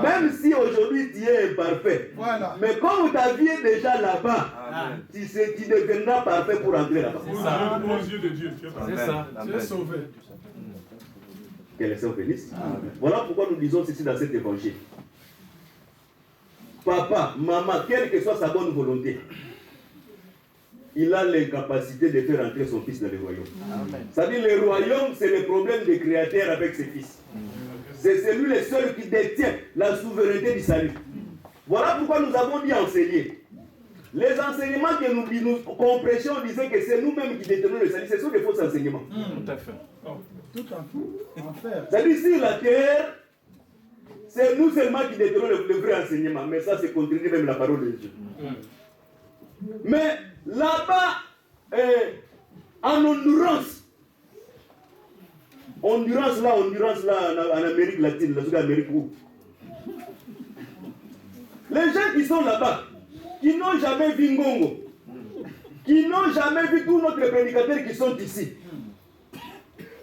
Même si aujourd'hui tu es imparfait. Voilà. Mais comme ta vie est déjà là-bas, tu deviendras parfait pour entrer là-bas. C'est ça. Aux yeux de Dieu. C'est ça. Tu es sauvé. Que les saints bénissent. Voilà pourquoi nous disons ceci dans cet évangile. Papa, maman, quelle que soit sa bonne volonté, il a l'incapacité de faire entrer son fils dans le royaume. C'est-à-dire le royaume, c'est le problème des créateurs avec ses fils. C'est celui le seul qui détient la souveraineté du salut. Voilà pourquoi nous avons dit enseigner. Les enseignements que nous compressions disaient que c'est nous-mêmes qui détenons le salut. Ce sont des faux enseignements. Tout à fait. Tout à fait. C'est-à-dire sur la terre, c'est nous seulement qui détenons le vrai enseignement. Mais ça, c'est contredit même la parole de Dieu. Mais là-bas, en endurance là en Amérique latine, en Amérique où les gens qui sont là-bas, qui n'ont jamais vu Ngongo, qui n'ont jamais vu tous nos prédicateurs qui sont ici,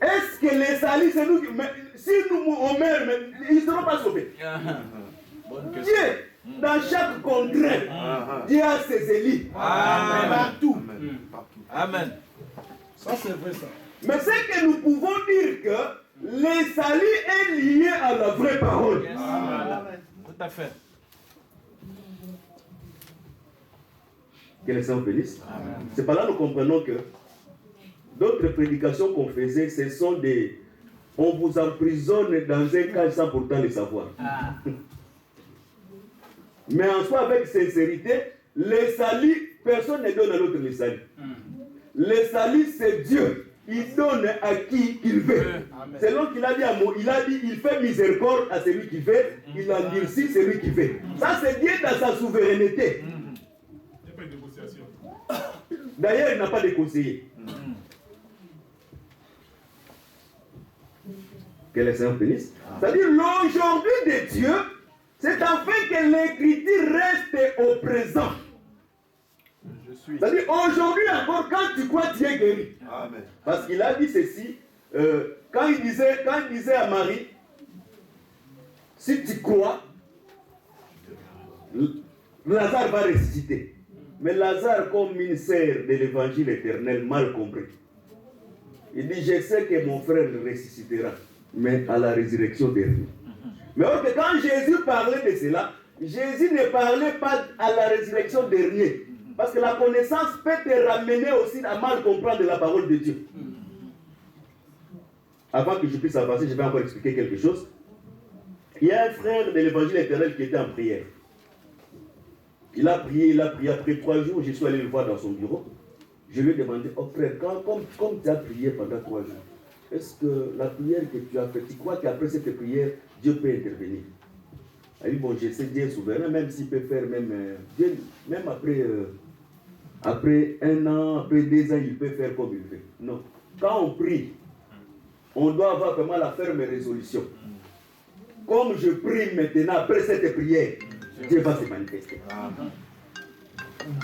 est-ce que les salis, c'est nous qui... Si nous on meurt, ils ne seront pas sauvés. Dieu, dans chaque contrée, Dieu a ses élites. Partout. Amen. Ça, c'est vrai, ça. Mais c'est que nous pouvons dire que le salut est lié à la vraie parole. Tout à fait. Que les saints bénissent. C'est par là que nous comprenons que d'autres prédications qu'on faisait, ce sont des... On vous emprisonne dans un cas sans pourtant le savoir. Mais en soi, avec sincérité, le salut, personne ne donne à l'autre le salut. Le salut, c'est Dieu. Il donne à qui il veut. C'est l'homme qu'il a dit à Moïse. Il a dit, il fait miséricorde à celui qui veut, il endurcit celui qui veut. Ça, c'est Dieu dans sa souveraineté. Il n'y a pas de négociation. D'ailleurs, il n'a pas de conseiller. Que les saints bénissent. C'est-à-dire, l'aujourd'hui de Dieu, c'est afin que l'écriture reste au présent. C'est-à-dire, aujourd'hui encore, quand tu crois, tu es guéri. Amen. Parce qu'il a dit ceci, quand il disait à Marie, si tu crois, Lazare va ressusciter. Mais Lazare, comme ministère de l'évangile éternel, mal compris. Il dit, je sais que mon frère ressuscitera, mais à la résurrection dernière. Mais or que quand Jésus parlait de cela, Jésus ne parlait pas à la résurrection dernière. Parce que la connaissance peut te ramener aussi à mal comprendre la parole de Dieu. Avant que je puisse avancer, je vais encore expliquer quelque chose. Il y a un frère de l'évangile éternel qui était en prière. Il a prié. Après 3 jours, je suis allé le voir dans son bureau. Je lui ai demandé, oh frère, comme tu as prié pendant 3 jours, est-ce que la prière que tu as faite, tu crois qu'après cette prière, Dieu peut intervenir? Il dit, bon, je sais, Dieu est souverain, même s'il peut faire, même après 1 an, après 2 ans, il peut faire comme il veut. Non. Quand on prie, on doit avoir vraiment la ferme résolution. Comme je prie maintenant, après cette prière, Dieu va se manifester.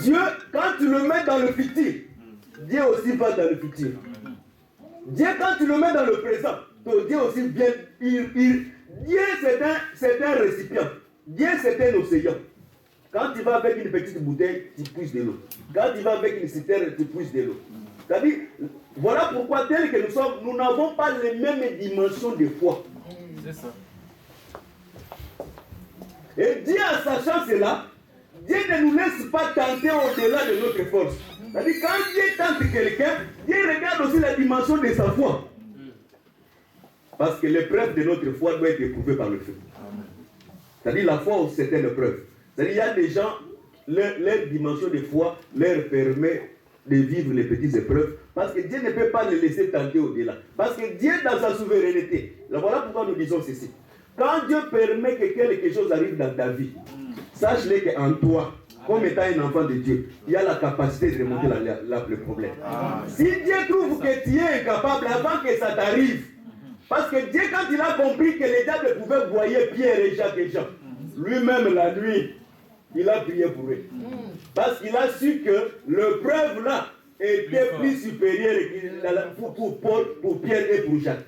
Dieu, quand tu le mets dans le futur, Dieu aussi va dans le futur. Dieu, quand tu le mets dans le présent, Dieu aussi vient. Dieu, c'est un récipient. Dieu, c'est un océan. Quand tu vas avec une petite bouteille, tu puisses de l'eau. Quand tu vas avec une citerne, tu puisses de l'eau. C'est-à-dire, voilà pourquoi, tel que nous sommes, nous n'avons pas les mêmes dimensions de foi. C'est ça. Et Dieu, en sachant cela, Dieu ne nous laisse pas tenter au-delà de notre force. C'est-à-dire, quand Dieu tente quelqu'un, Dieu regarde aussi la dimension de sa foi. Parce que l'épreuve de notre foi doit être éprouvée par le feu. C'est-à-dire, la foi, c'est une épreuve. C'est-à-dire, il y a des gens, leur dimension de foi leur permet de vivre les petites épreuves. Parce que Dieu ne peut pas les laisser tenter au-delà. Parce que Dieu, dans sa souveraineté, voilà pourquoi nous disons ceci. Quand Dieu permet que quelque chose arrive dans ta vie, sache-le qu'en toi, comme étant un enfant de Dieu, il y a la capacité de remonter le problème. Si Dieu trouve que tu es incapable avant que ça t'arrive, parce que Dieu, quand il a compris que les diables pouvaient voyer Pierre et Jacques et Jean, lui-même la nuit, il a prié pour eux. Parce qu'il a su que l'épreuve là était plus supérieure pour Pierre et pour Jacques.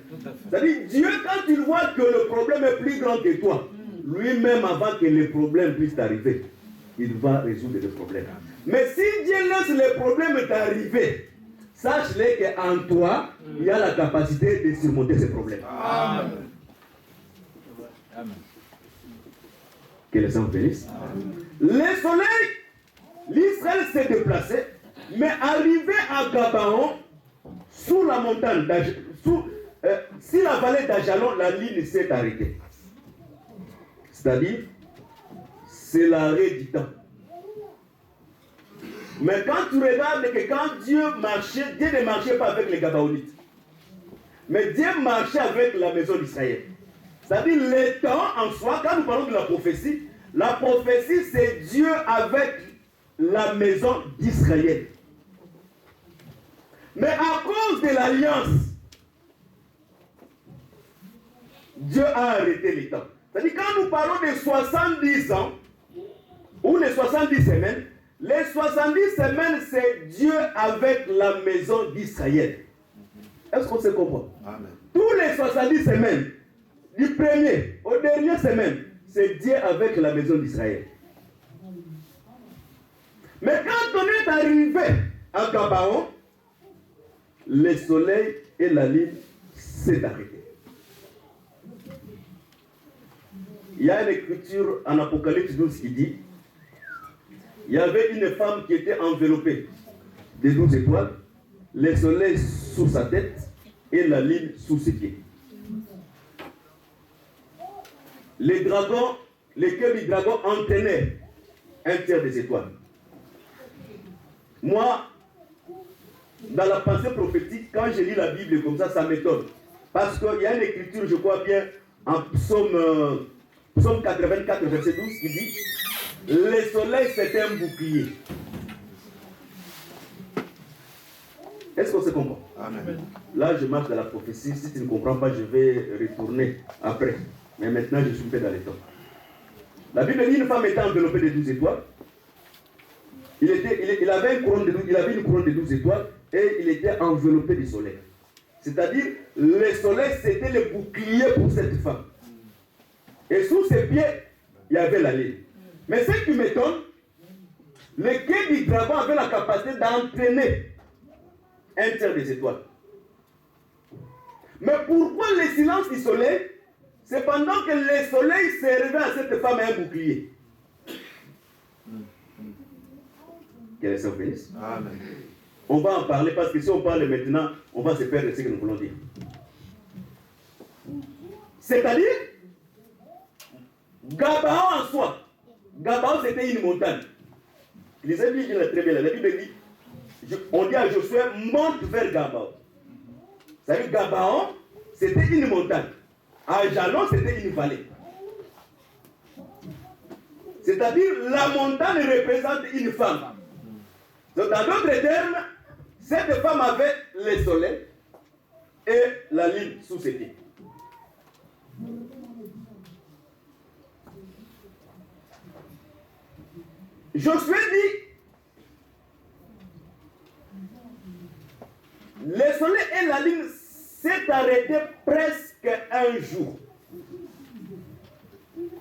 C'est-à-dire, Dieu, quand il voit que le problème est plus grand que toi, lui-même, avant que les problèmes puissent arriver, il va résoudre les problèmes. Mais si Dieu laisse les problèmes t'arriver, sache-le qu'en toi, il y a la capacité de surmonter ces problèmes. Amen. Amen. Que les saints bénissent. Le soleil, l'Israël s'est déplacé, mais arrivé à Gabaon, sous la montagne, si la vallée d'Ajalon, la ligne s'est arrêtée. C'est-à-dire, c'est l'arrêt du temps. Mais quand tu regardes que quand Dieu marchait, Dieu ne marchait pas avec les Gabaonites. Mais Dieu marchait avec la maison d'Israël. C'est-à-dire, le temps en soi, quand nous parlons de la prophétie c'est Dieu avec la maison d'Israël. Mais à cause de l'alliance, Dieu a arrêté le temps. C'est-à-dire, quand nous parlons de 70 ans, ou les 70 semaines, les 70 semaines, c'est Dieu avec la maison d'Israël. Est-ce qu'on se comprend? Amen. Tous les 70 semaines, du premier au dernier semaine, c'est Dieu avec la maison d'Israël. Mais quand on est arrivé à Gabaon, le soleil et la lune s'est arrêté. Il y a une écriture en Apocalypse 12 qui dit, il y avait une femme qui était enveloppée de 12 étoiles, le soleil sous sa tête et la lune sous ses pieds. Les dragons, les cœurs du dragon entraînaient un tiers des étoiles. Moi, dans la pensée prophétique, quand je lis la Bible comme ça m'étonne. Parce qu'il y a une écriture, je crois bien, en psaume 84, verset 12, qui dit « Le soleil, c'est un bouclier. » Est-ce qu'on se comprend? Amen. Là, je marche dans la prophétie. Si tu ne comprends pas, je vais retourner après. Mais maintenant, je suis fait dans les temps. La Bible dit une femme était enveloppée de 12 étoiles. Il avait une couronne de 12 étoiles et il était enveloppé du soleil. C'est-à-dire, le soleil, c'était le bouclier pour cette femme. Et sous ses pieds, il y avait la lune. Mais ce qui m'étonne, le quai du dragon avait la capacité d'entraîner un tiers des étoiles. Mais pourquoi le silence du soleil? C'est pendant que le soleil servait à cette femme un bouclier. Que les saints bénissent. Amen. On va en parler parce que si on parle maintenant, on va se perdre ce que nous voulons dire. C'est-à-dire, Gabaon en soi, Gabaon c'était une montagne. Les amis disent très bien, la Bible dit, on dit à Josué, monte vers Gabaon. C'est-à-dire, Gabaon, c'était une montagne. Ajalon, c'était une vallée. C'est-à-dire, la montagne représente une femme. Donc, dans d'autres termes, cette femme avait le soleil et la lune sous ses pieds. Josué dit, le soleil et la lune s'est arrêté presque un jour.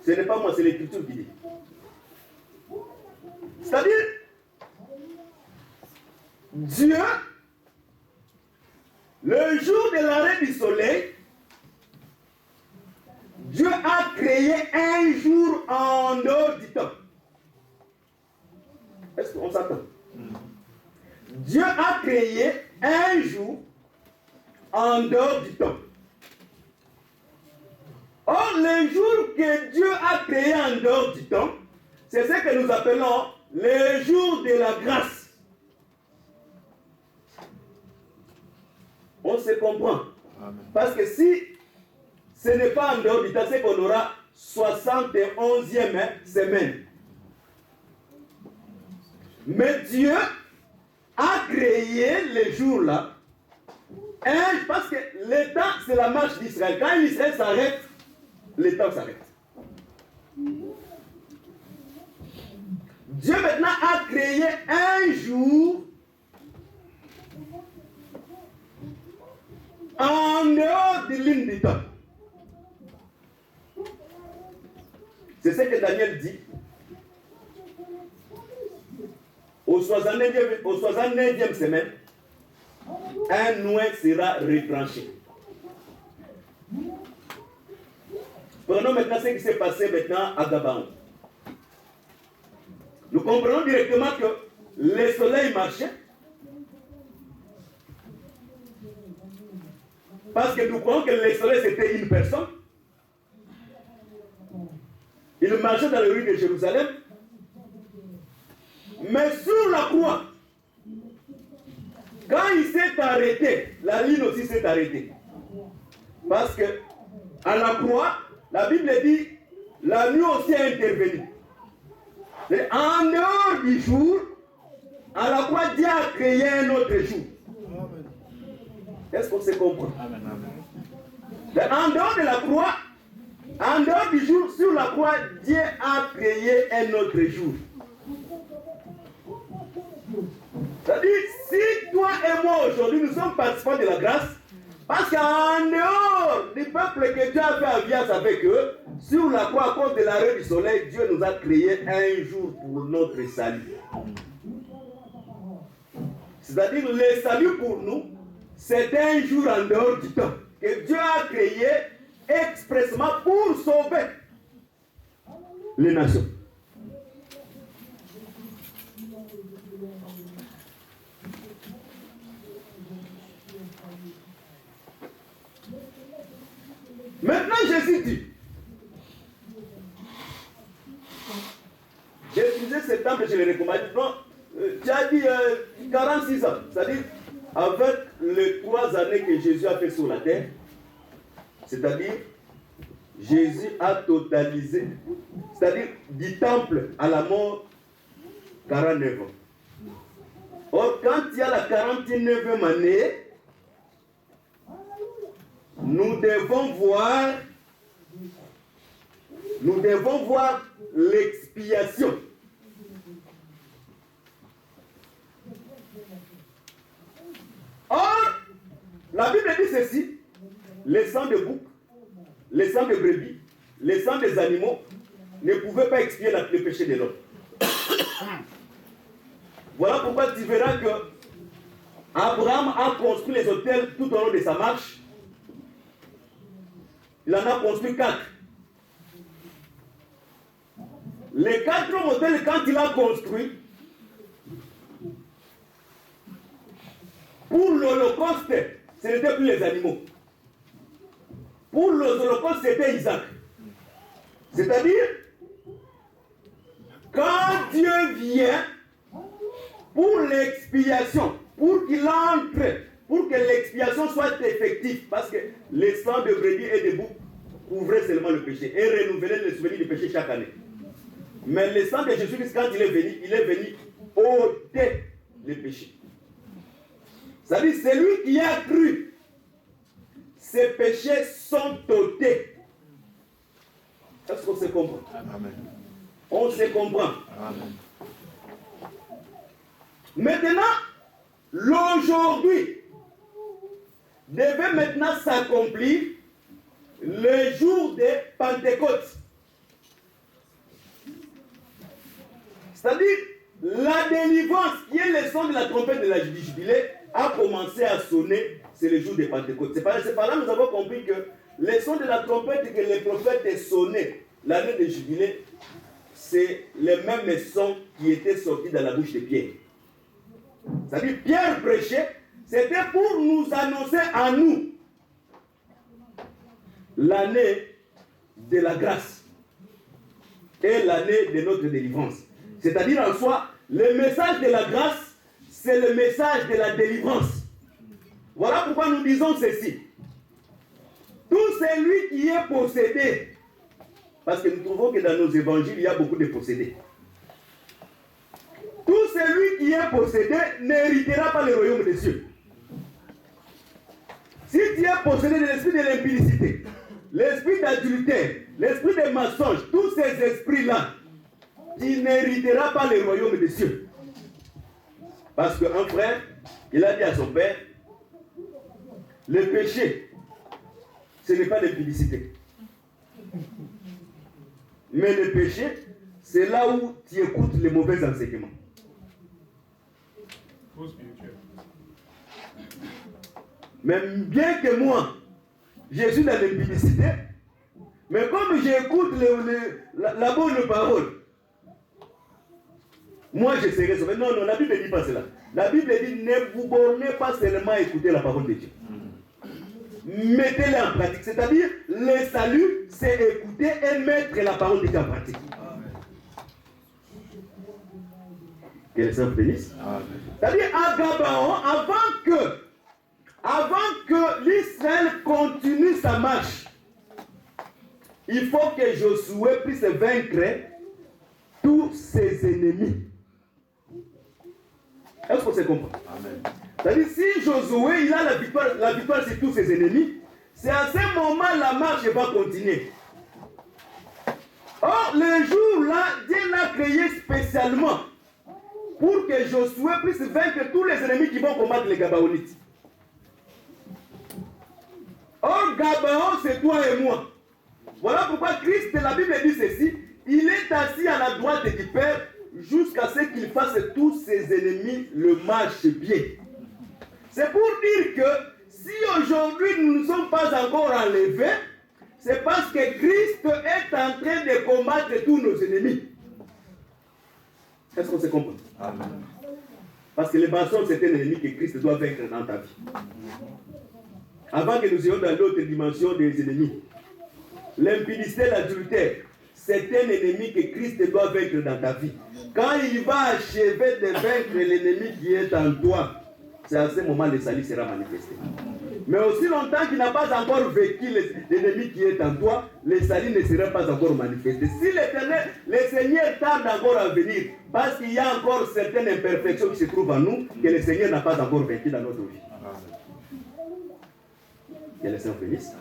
Ce n'est pas moi, c'est l'écriture qui dit. C'est-à-dire, Dieu, le jour de l'arrêt du soleil, Dieu a créé un jour en dehors du temps. Est-ce qu'on s'attend? Dieu a créé un jour en dehors du temps. Or, le jour que Dieu a créé en dehors du temps, c'est ce que nous appelons le jour de la grâce. On se comprend. Amen. Parce que si ce n'est pas en dehors du temps, c'est qu'on aura 71e semaine. Mais Dieu a créé les jours-là. Parce que le temps, c'est la marche d'Israël. Quand Israël s'arrête, le temps s'arrête. Dieu maintenant a créé un jour en dehors de ligne du temps. que Daniel dit. Au 69e semaine, un noix sera retranché. Prenons maintenant ce qui s'est passé maintenant à Gabaon. Nous comprenons directement que le soleil marchait. Parce que nous croyons que le soleil c'était une personne. Il marchait dans les rues de Jérusalem. Mais sur la croix, quand il s'est arrêté, la ligne aussi s'est arrêtée. Parce que à la croix, la Bible dit, la nuit aussi a intervenu. Et en dehors du jour, à la croix, Dieu a créé un autre jour. Est-ce qu'on se comprend? En dehors de la croix, en dehors du jour, sur la croix, Dieu a créé un autre jour. C'est-à-dire, si toi et moi aujourd'hui, nous sommes participants de la grâce, parce qu'en dehors du peuple que Dieu a fait alliance avec eux, sur la croix, à cause de l'arrêt du soleil, Dieu nous a créé un jour pour notre salut. C'est-à-dire, le salut pour nous, c'est un jour en dehors du temps que Dieu a créé expressément pour sauver les nations. Maintenant, Jésus dit, j'ai utilisé ce temps que je le recommande. Non, tu as dit 46 ans, c'est-à-dire avec les 3 années que Jésus a fait sur la terre, c'est-à-dire Jésus a totalisé, c'est-à-dire du temple à la mort, 49 ans. Or, quand il y a la 49e année, nous devons voir l'expiation. Or, la Bible dit ceci, le sang de bouc, le sang de brebis, le sang des animaux ne pouvaient pas expier le péché de l'homme. Voilà pourquoi tu verras que Abraham a construit les autels tout au long de sa marche. Il en a construit 4. Les 4 hôtels, quand il a construit, pour l'Holocauste, ce n'était plus les animaux. Pour l'Holocauste, c'était Isaac. C'est-à-dire, quand Dieu vient pour l'expiation, pour qu'il entre, pour que l'expiation soit effective, parce que les sangs de brebis et de boucs couvraient seulement le péché et renouvelaient le souvenir du péché chaque année. Mais le sang de Jésus-Christ, quand il est venu ôter les péchés. C'est-à-dire, celui qui a cru, ses péchés sont ôtés. Est-ce qu'on se comprend? Amen. On se comprend. Amen. Maintenant, l'aujourd'hui devait maintenant s'accomplir le jour de Pentecôte. C'est-à-dire, la délivrance, qui est le son de la trompette de la jubilé, a commencé à sonner, c'est le jour de Pentecôte. C'est par là que nous avons compris que le son de la trompette que les prophètes sonnaient l'année de jubilé, c'est le même son qui était sorti dans la bouche de Pierre. C'est-à-dire, Pierre prêchait, c'était pour nous annoncer à nous l'année de la grâce et l'année de notre délivrance. C'est-à-dire en soi, le message de la grâce, c'est le message de la délivrance. Voilà pourquoi nous disons ceci. Tout celui qui est possédé, parce que nous trouvons que dans nos évangiles, il y a beaucoup de possédés. Tout celui qui est possédé n'héritera pas le royaume des cieux. Si tu es possédé de l'esprit de l'impudicité, l'esprit d'adultère, l'esprit de mensonge, tous ces esprits-là, tu n'hériteras pas le royaume des cieux. Parce qu'un frère, il a dit à son père, le péché, ce n'est pas l'impudicité. Mais le péché, c'est là où tu écoutes les mauvais enseignements. Trop spirituel. Mais bien que moi, je suis dans l'impudicité, mais comme j'écoute la bonne parole, moi je serai sauvé. Non, non, la Bible ne dit pas cela. La Bible dit ne vous bornez pas seulement à écouter la parole de Dieu. Mettez-la en pratique. C'est-à-dire, le salut, c'est écouter et mettre la parole de Dieu en pratique. Que le Seigneur bénisse. C'est-à-dire, à Gabaon, avant que l'Israël continue sa marche, il faut que Josué puisse vaincre tous ses ennemis. Est-ce que c'est compris? C'est-à-dire, si Josué il a la victoire sur tous ses ennemis, c'est à ce moment la marche va continuer. Or, le jour-là, Dieu l'a créé spécialement pour que Josué puisse vaincre tous les ennemis qui vont combattre les Gabaonites. Or, Gabaon, c'est toi et moi. Voilà pourquoi Christ, la Bible dit ceci, il est assis à la droite du Père jusqu'à ce qu'il fasse tous ses ennemis le marche bien. C'est pour dire que si aujourd'hui nous ne sommes pas encore enlevés, c'est parce que Christ est en train de combattre tous nos ennemis. Est-ce qu'on se comprend? Amen. Parce que le mensonge, c'est un ennemi que Christ doit vaincre dans ta vie. Avant que nous ayons dans l'autre dimension des ennemis, l'impudicité, l'adultère, c'est un ennemi que Christ doit vaincre dans ta vie. Quand il va achever de vaincre l'ennemi qui est en toi, c'est à ce moment que le salut sera manifesté. Mais aussi longtemps qu'il n'a pas encore vécu l'ennemi qui est en toi, le salut ne sera pas encore manifesté. Si l'Éternel, le Seigneur tarde encore à venir, parce qu'il y a encore certaines imperfections qui se trouvent en nous, que le Seigneur n'a pas encore vécu dans notre vie. Que le Seigneur bénisse.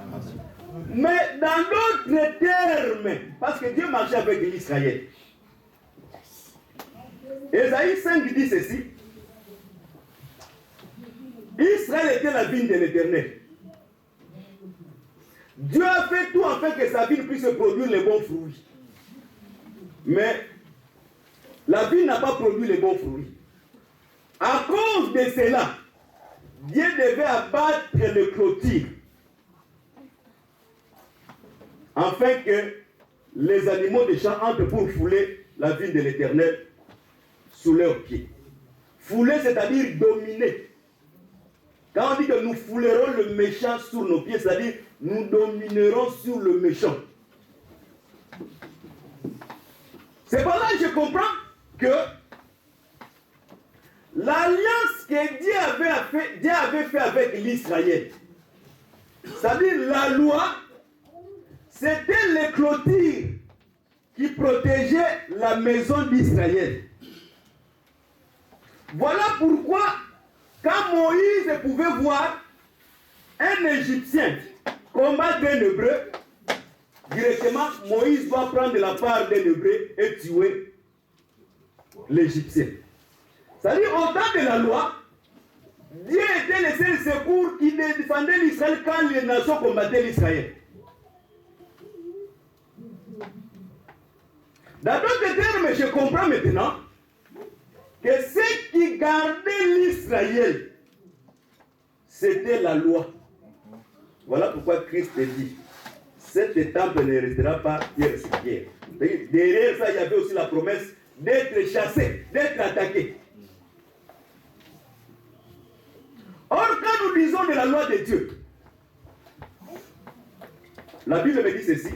Mais dans d'autres termes, parce que Dieu marchait avec Israël. Ésaïe 5 dit ceci. Israël était la vigne de l'Éternel. Dieu a fait tout afin que sa vigne puisse produire les bons fruits. Mais la vigne n'a pas produit les bons fruits. À cause de cela, Dieu devait abattre les clôtures afin que les animaux des champs entrent pour fouler la vigne de l'Éternel sous leurs pieds. Fouler, c'est-à-dire dominer. Quand on dit que nous foulerons le méchant sur nos pieds, c'est-à-dire nous dominerons sur le méchant. C'est pour là que je comprends que l'alliance que Dieu avait fait avec l'Israël, c'est-à-dire la loi, c'était les clôtures qui protégeaient la maison d'Israël. Voilà pourquoi, quand Moïse pouvait voir un Égyptien combattre un Hébreu, directement, Moïse doit prendre la part d'un Hébreu et tuer l'Égyptien. C'est-à-dire, au temps de la loi, Dieu était le seul secours qui défendait l'Israël quand les nations combattaient l'Israël. Dans d'autres termes, je comprends maintenant que ce qui gardait l'Israël, c'était la loi. Voilà pourquoi Christ dit, cette temple ne restera pas pierre sur pierre. Derrière ça, il y avait aussi la promesse d'être chassé, d'être attaqué. Or, quand nous disons de la loi de Dieu, la Bible me dit ceci.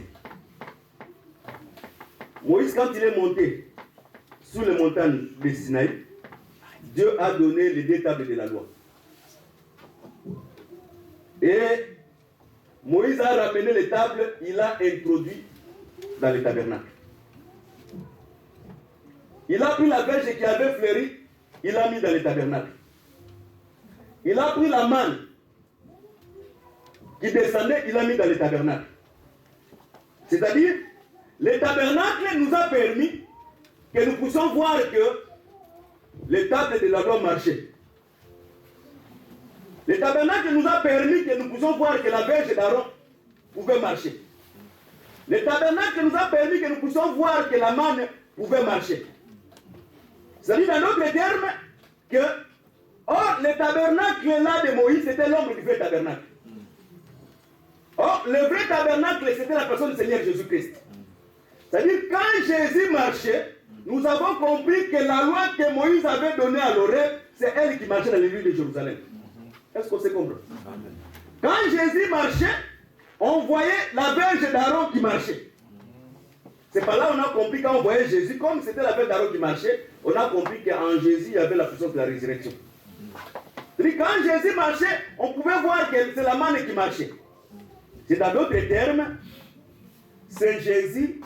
Moïse, quand il est monté sur les montagnes de Sinaï, Dieu a donné les 2 tables de la loi. Et Moïse a ramené les tables, il a introduit dans le tabernacle. Il a pris la verge qui avait fleuri, il a mis dans le tabernacle. Il a pris la manne qui descendait, il a mis dans le tabernacle. C'est-à-dire, le tabernacle nous a permis que nous puissions voir que les tables de la loi marchaient. Le tabernacle nous a permis que nous puissions voir que la verge d'Aaron pouvait marcher. Le tabernacle nous a permis que nous puissions voir que la manne pouvait marcher. C'est-à-dire, dans d'autres termes, que le tabernacle là de Moïse, c'était l'ombre du vrai tabernacle. Or, le vrai tabernacle, c'était la personne du Seigneur Jésus-Christ. C'est-à-dire, quand Jésus marchait, nous avons compris que la loi que Moïse avait donnée à l'oreille, c'est elle qui marchait dans les rues de Jérusalem. Est-ce qu'on se comprend? Quand Jésus marchait, on voyait la verge d'Aaron qui marchait. C'est par là qu'on a compris, quand on voyait Jésus, comme c'était la verge d'Aaron qui marchait, on a compris qu'en Jésus, il y avait la puissance de la résurrection. C'est-à-dire, quand Jésus marchait, on pouvait voir que c'est la manne qui marchait. C'est dans d'autres termes, c'est Jésus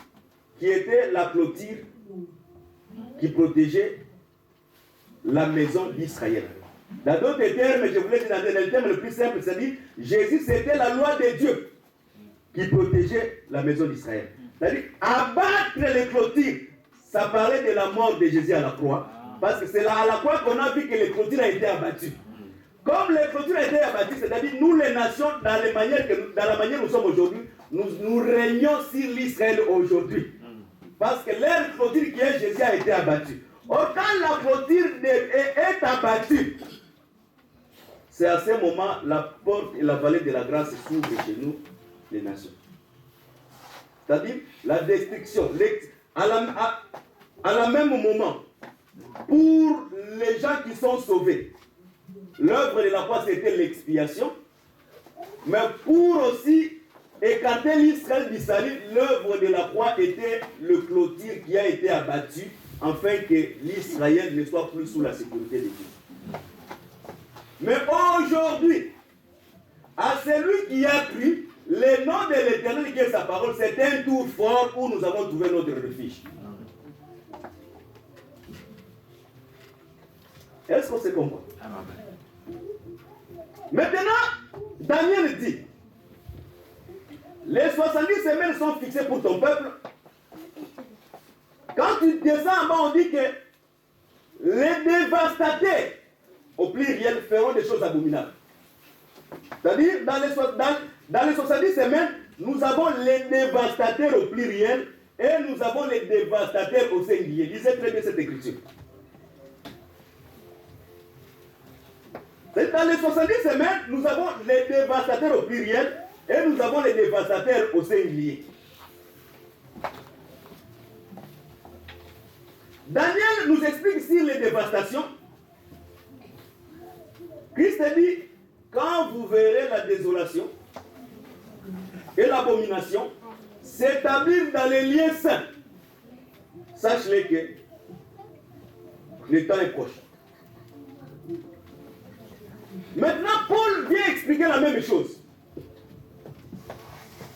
qui était la clôture qui protégeait la maison d'Israël. Dans d'autres termes, je voulais dire dans le terme le plus simple, c'est-à-dire Jésus c'était la loi de Dieu qui protégeait la maison d'Israël. C'est-à-dire abattre les clôtures, ça parlait de la mort de Jésus à la croix, parce que c'est à la croix qu'on a vu que les clôtures ont été abattues. Comme les clôtures ont été abattues, c'est-à-dire nous les nations, dans la manière où nous sommes aujourd'hui, nous régnons sur l'Israël aujourd'hui. Parce que leur clôture qui est Jésus a été abattue. Or, quand la clôture est abattue, c'est à ce moment la porte et la vallée de la grâce s'ouvrent chez nous, les nations. C'est-à-dire la destruction. À la même moment, pour les gens qui sont sauvés, l'œuvre de la croix c'était l'expiation, mais pour aussi écarter l'Israël du salut, l'œuvre de la croix était le clôture qui a été abattu afin que l'Israël ne soit plus sous la sécurité de Dieu. Mais aujourd'hui, à celui qui a cru, le nom de l'Éternel qui est sa parole, c'est un tour fort où nous avons trouvé notre refuge. Est-ce qu'on se comprend? Maintenant, Daniel dit, les 70 semaines sont fixées pour ton peuple. Quand tu descends en bas, on dit que les dévastateurs, au pluriel, feront des choses abominables. C'est-à-dire, dans les 70 semaines, nous avons les dévastateurs au pluriel et nous avons les dévastateurs au singulier. Lisez très bien cette écriture. Dans les 70 semaines, nous avons les dévastateurs au pluriel et nous avons les dévastateurs au singulier. Daniel nous explique sur les dévastations. Christ dit, quand vous verrez la désolation et l'abomination s'établir dans les lieux saints, sachez que le temps est proche. Maintenant, Paul vient expliquer la même chose.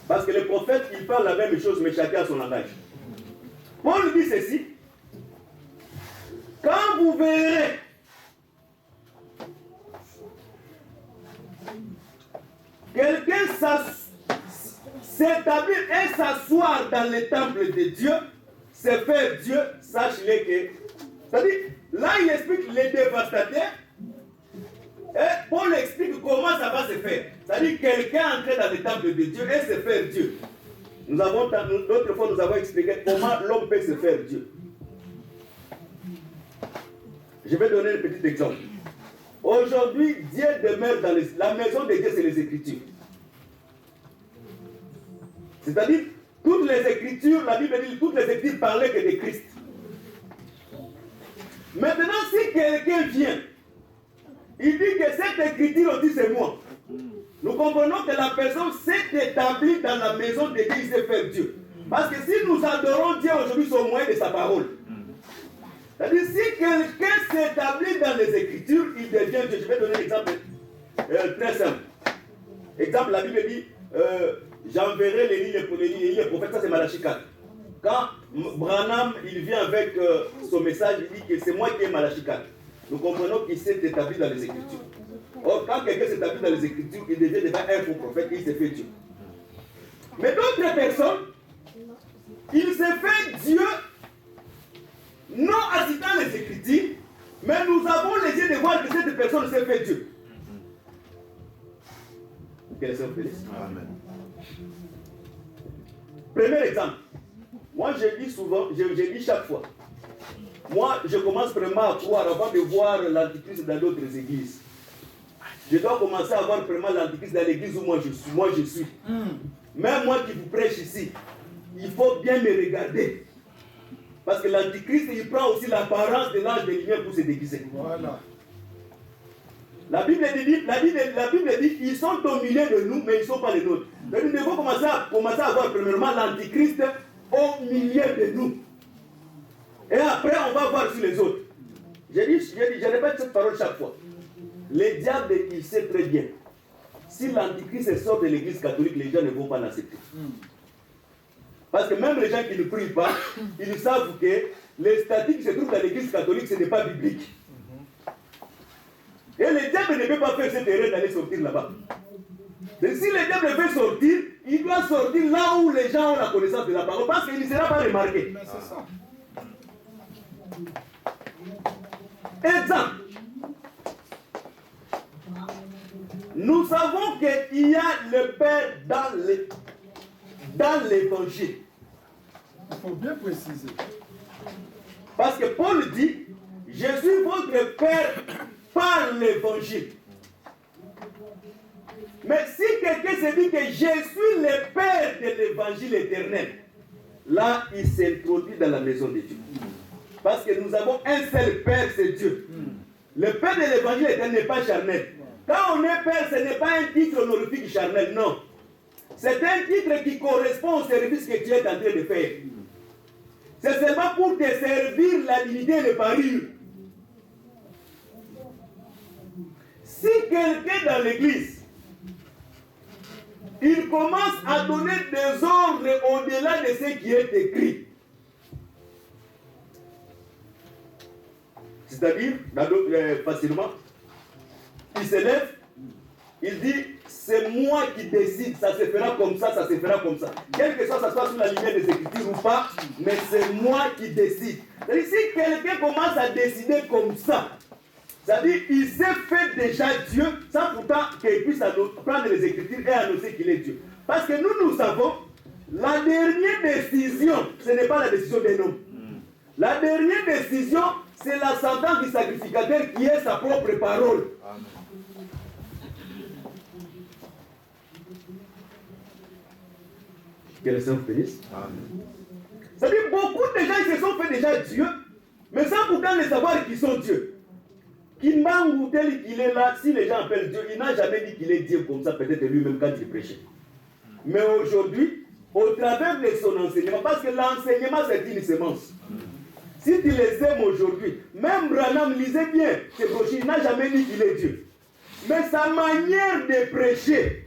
Parce que les prophètes, ils parlent la même chose, mais chacun a son langage. Paul dit ceci. Quand vous verrez quelqu'un s'établir et s'asseoir dans le temple de Dieu, c'est faire Dieu, sache-le que... C'est-à-dire, là il explique les dévastateurs, et Paul explique comment ça va se faire. C'est-à-dire, quelqu'un entrer dans le temple de Dieu et se faire Dieu. D'autres fois, nous avons expliqué comment l'homme peut se faire Dieu. Je vais donner un petit exemple. Aujourd'hui, Dieu demeure dans la maison de Dieu, c'est les Écritures. C'est-à-dire, toutes les Écritures, la Bible dit, toutes les Écritures parlaient que de Christ. Maintenant, si quelqu'un vient, il dit que cette Écriture aussi c'est moi. Nous comprenons que la personne s'est établie dans la maison de Dieu, il s'est fait Dieu. Parce que si nous adorons Dieu aujourd'hui, c'est au moyen de sa parole. C'est-à-dire, si quelqu'un s'établit dans les Écritures, il devient Dieu. Je vais donner un exemple très simple. Exemple, la Bible dit, j'enverrai les prophètes, ça c'est Malachie 4. Quand Branham, il vient avec son message, il dit que c'est moi qui ai Malachie 4. Nous comprenons qu'il s'est établi dans les Écritures. Or, quand quelqu'un s'établit dans les Écritures, il devient déjà un faux prophète et il s'est fait Dieu. Mais d'autres personnes, il s'est fait Dieu non en citant les Écritures, mais nous avons les yeux de voir que cette personne s'est fait Dieu. Que les Seigneur bénisse. Amen. Premier exemple. Moi, je dis souvent, je dis chaque fois. Moi, je commence vraiment à croire avant de voir l'antichrist dans d'autres églises. Je dois commencer à voir vraiment l'antichrist dans l'église où moi je suis. Même moi qui vous prêche ici, il faut bien me regarder. Parce que l'antichrist, il prend aussi l'apparence de l'ange de lumière pour se déguiser. Voilà. La Bible dit ils sont au milieu de nous, mais ils ne sont pas les nôtres. Donc nous devons commencer à voir premièrement l'antichrist au milieu de nous. Et après, on va voir sur les autres. Je répète cette parole chaque fois. Le diable, il sait très bien. Si l'antichrist sort de l'église catholique, les gens ne vont pas l'accepter. Parce que même les gens qui ne prient pas, ils savent que les statuts qui se trouvent dans l'église catholique, ce n'est pas biblique. Et le diable ne peut pas faire cette erreur d'aller sortir là-bas. Et si le diable veut sortir, il doit sortir là où les gens ont la connaissance de la parole, parce qu'il ne sera pas remarqué. Mais c'est ça. Exemple. Nous savons qu'il y a le Père dans l'évangile. Il faut bien préciser. Parce que Paul dit, je suis votre Père par l'évangile. Mais si quelqu'un se dit que je suis le Père de l'évangile éternel, là, il s'introduit dans la maison de Dieu. Parce que nous avons un seul Père, c'est Dieu. Le Père de l'évangile éternel n'est pas charnel. Quand on est Père, ce n'est pas un titre honorifique charnel, non. C'est un titre qui correspond au service que tu es en train de faire. C'est seulement pour te servir la dignité et le parure. Si quelqu'un dans l'église, il commence à donner des ordres au-delà de ce qui est écrit, c'est-à-dire, facilement, il se lève, il dit, c'est moi qui décide, ça se fera comme ça, ça se fera comme ça. Quel que soit ça soit sous la lumière des Écritures ou pas, mais c'est moi qui décide. C'est-à-dire, si quelqu'un commence à décider comme ça, c'est-à-dire, il s'est fait déjà Dieu, sans pourtant qu'il puisse prendre les Écritures et annoncer qu'il est Dieu. Parce que nous savons, la dernière décision, ce n'est pas la décision d'un homme. La dernière décision, c'est la sentence du sacrificateur qui est sa propre parole. Amen. Que le Seigneur vous bénisse. Amen. C'est-à-dire, beaucoup de gens ils se sont fait déjà Dieu, mais sans pourtant ne savoir qu'ils sont Dieu. Kimbangu tel qu'il est là, si les gens appellent Dieu, il n'a jamais dit qu'il est Dieu comme ça, peut-être lui-même quand il prêchait. Mais aujourd'hui, au travers de son enseignement, parce que l'enseignement c'est une semence. Si tu les aimes aujourd'hui, même Branham lisait bien ses brochures, il n'a jamais dit qu'il est Dieu. Mais sa manière de prêcher,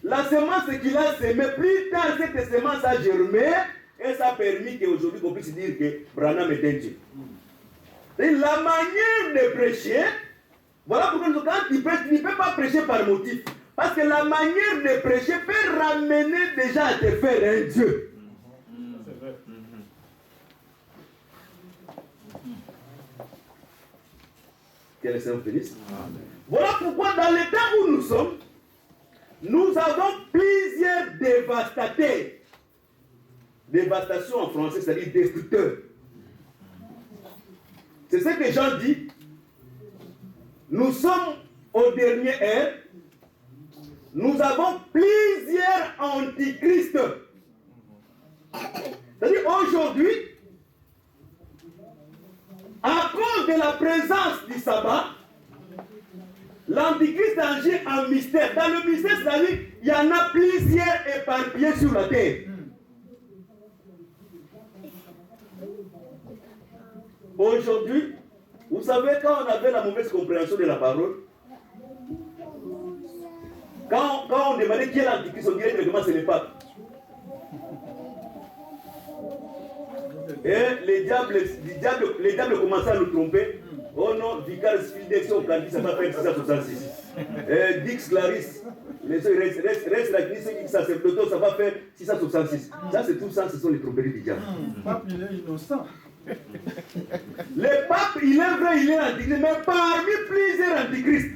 la semence qu'il a semée, plus tard cette semence a germé et ça a permis qu'aujourd'hui qu'on puisse dire que Branham est un Dieu. Et la manière de prêcher, voilà pourquoi quand il prêche, il ne peut pas prêcher par motif. Parce que la manière de prêcher peut ramener déjà à te faire un Dieu. C'est vrai. Que le Seigneur vous bénisse. Voilà pourquoi dans le temps où nous sommes, nous avons plusieurs dévastateurs. Dévastation en français, c'est-à-dire destructeurs. C'est ce que Jean dit. Nous sommes au dernier ère. Nous avons plusieurs antichrists. C'est-à-dire aujourd'hui, à cause de la présence du sabbat, l'antichrist agit en mystère. Dans le mystère, c'est-à-dire il y en a plusieurs éparpillés sur la terre. Aujourd'hui, vous savez, quand on avait la mauvaise compréhension de la parole, quand on demandait qui est l'antichrist, on dirait directement c'est le pape. Et les diables commençaient à nous tromper. Oh non, Vicaris Fidex, on dit ça va faire 666. Dix Clarisse, reste la Christ qui sacerdote, ça va faire 666. Ça, c'est tout ça, ce sont les tromperies du diable. Le pape, il est innocent. Le pape, il est vrai, il est antichrist, mais parmi plusieurs antichrists,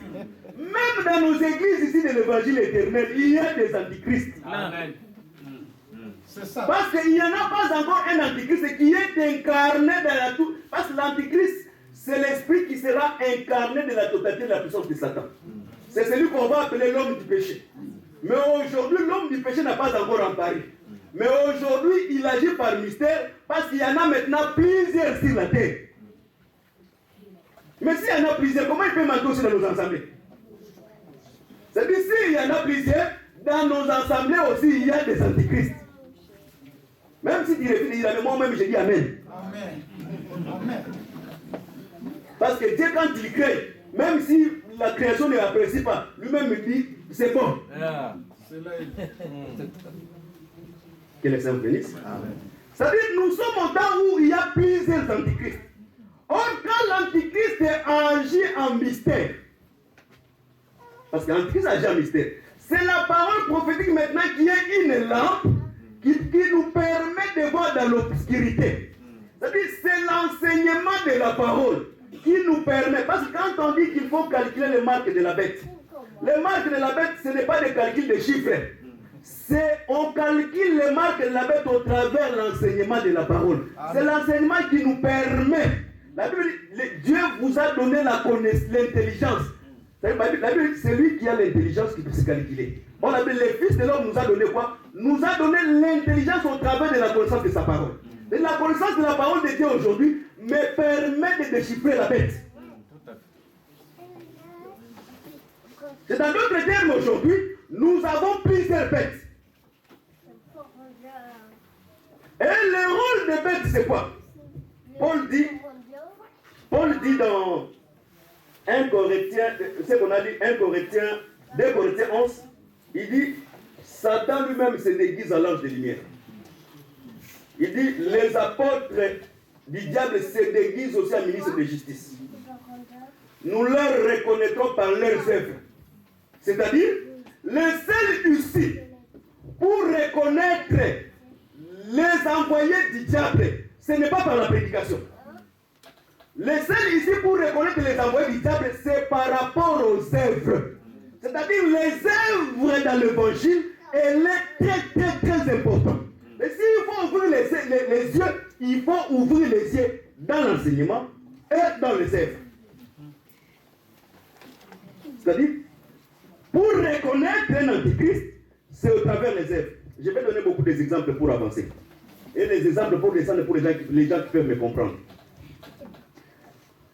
même dans nos églises ici de l'évangile éternel, il y a des antichrists. Amen. C'est ça. Parce qu'il n'y en a pas encore un antichrist qui est incarné dans la tout. Parce que l'antichrist, c'est l'esprit qui sera incarné de la totalité de la puissance de Satan. C'est celui qu'on va appeler l'homme du péché. Mais aujourd'hui, l'homme du péché n'a pas encore emparé. Mais aujourd'hui, il agit par mystère parce qu'il y en a maintenant plusieurs sur la terre. Mais s'il y en a plusieurs, comment il peut mentir aussi dans nos assemblées? C'est-à-dire, s'il y en a plusieurs, dans nos assemblées aussi, il y a des antichrists. Même si tu refus, il a moi-même, je dis Amen. Amen. Amen. Parce que Dieu, quand il crée, même si la création ne l'apprécie pas, lui-même me dit, c'est bon. Ah. C'est là. Que les saints bénissent. C'est-à-dire, nous sommes au temps où il y a plusieurs antichrists. Or, quand l'antichrist agit en mystère, parce que l'antichrist agit en mystère, c'est la parole prophétique maintenant qui est une lampe qui nous permet de voir dans l'obscurité. C'est-à-dire, c'est l'enseignement de la parole qui nous permet, parce que quand on dit qu'il faut calculer les marques de la bête, les marques de la bête, ce n'est pas des calculs de chiffres. On calcule les marques de la bête au travers l'enseignement de la parole. C'est l'enseignement qui nous permet. La Bible dit, Dieu vous a donné la connaissance, l'intelligence. La Bible dit, c'est lui qui a l'intelligence qui peut se calculer. On a dit, le Fils de l'homme nous a donné quoi? Nous a donné l'intelligence au travers de la connaissance de sa parole. Et la connaissance de la parole de Dieu aujourd'hui me permet de déchiffrer la bête. C'est dans d'autres termes aujourd'hui, nous avons plusieurs bêtes. Et le rôle des bêtes, c'est quoi? Paul dit dans 1 Corinthiens, ce qu'on a dit, 1 Corinthiens, 2 Corinthiens 11, il dit, Satan lui-même se déguise en l'ange de lumière. Il dit, les apôtres du diable se déguisent aussi en ministres de justice. Nous leur reconnaîtrons par leurs œuvres. C'est-à-dire, le seul ici pour reconnaître les envoyés du diable, ce n'est pas par la prédication. Le seul ici pour reconnaître les envoyés du diable, c'est par rapport aux œuvres. C'est-à-dire, les œuvres dans l'évangile, elle est très, très, très importante. Mais s'il faut ouvrir les yeux, il faut ouvrir les yeux dans l'enseignement et dans les œuvres. C'est-à-dire, pour reconnaître un antichrist, c'est au travers des œuvres. Je vais donner beaucoup d'exemples pour avancer. Et les exemples pour descendre pour les gens qui peuvent me comprendre.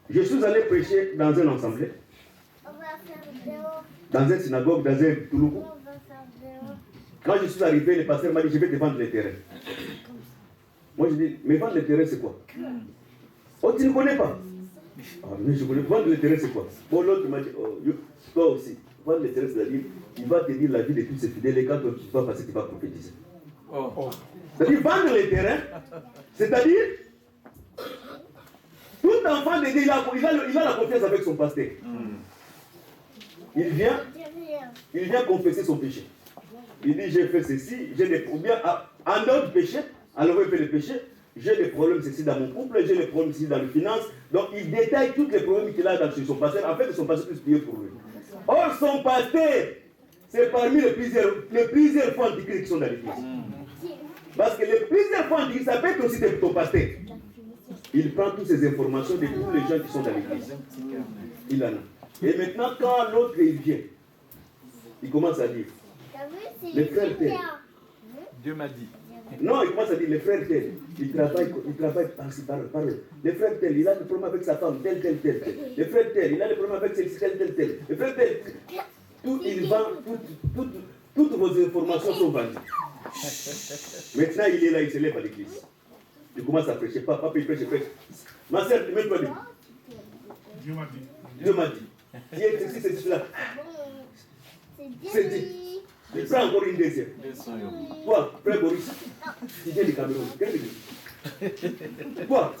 Je suis allé prêcher dans un ensemble, dans une synagogue, dans un toulouse. Quand je suis arrivé, le pasteur m'a dit, je vais te vendre le terrain. Moi je dis, mais vendre le terrain c'est quoi? Oh, tu ne connais pas? Ah, mais je connais. Vendre le terrain c'est quoi? Bon, l'autre m'a dit, oh, toi aussi. Vendre le terrain c'est-à-dire, il va te dire la vie de tous ses fidèles et quand tu vas passer, tu vas prophétiser. Oh. C'est-à-dire, vendre le terrain, c'est-à-dire, tout enfant de Dieu, il a la confiance avec son pasteur. Il vient confesser son péché. Il dit, j'ai fait ceci, j'ai des problèmes, en dehors du péché, alors il fait le péché, j'ai des problèmes ceci dans mon couple, j'ai des problèmes ceci dans les finances. Donc il détaille tous les problèmes qu'il a dans son pasteur, en fait son pasteur puisse prier pour lui. Or son pasteur, c'est parmi les plusieurs fois antichrist qui sont dans l'église. Parce que les plusieurs fois antichrist, ça peut être aussi de ton pasteur. Il prend toutes ces informations de tous les gens qui sont dans l'église. Il en a. Et maintenant, quand l'autre il vient, il commence à dire, les frères tel. Dieu m'a dit. Non, il commence à dire, les frères tel, il travaille par-ci, par-là. Les frères tel, il a des problèmes avec sa femme, tel. Les frères tel, il a des problèmes avec celle-ci, tel. Les frères tel, tout il vend, toutes vos informations sont vendues. Maintenant, il est là, il se lève à l'église. Il commence à prêcher, papa, il prêche. Ma soeur, mets-toi dit. Dieu m'a dit. Dieu m'a dit. Il est ceci, c'est cela. C'est dit. Il prend encore une deuxième. Toi, frère Boris, tu viens du Cameroun. Qu'est-ce que tu dis? Toi,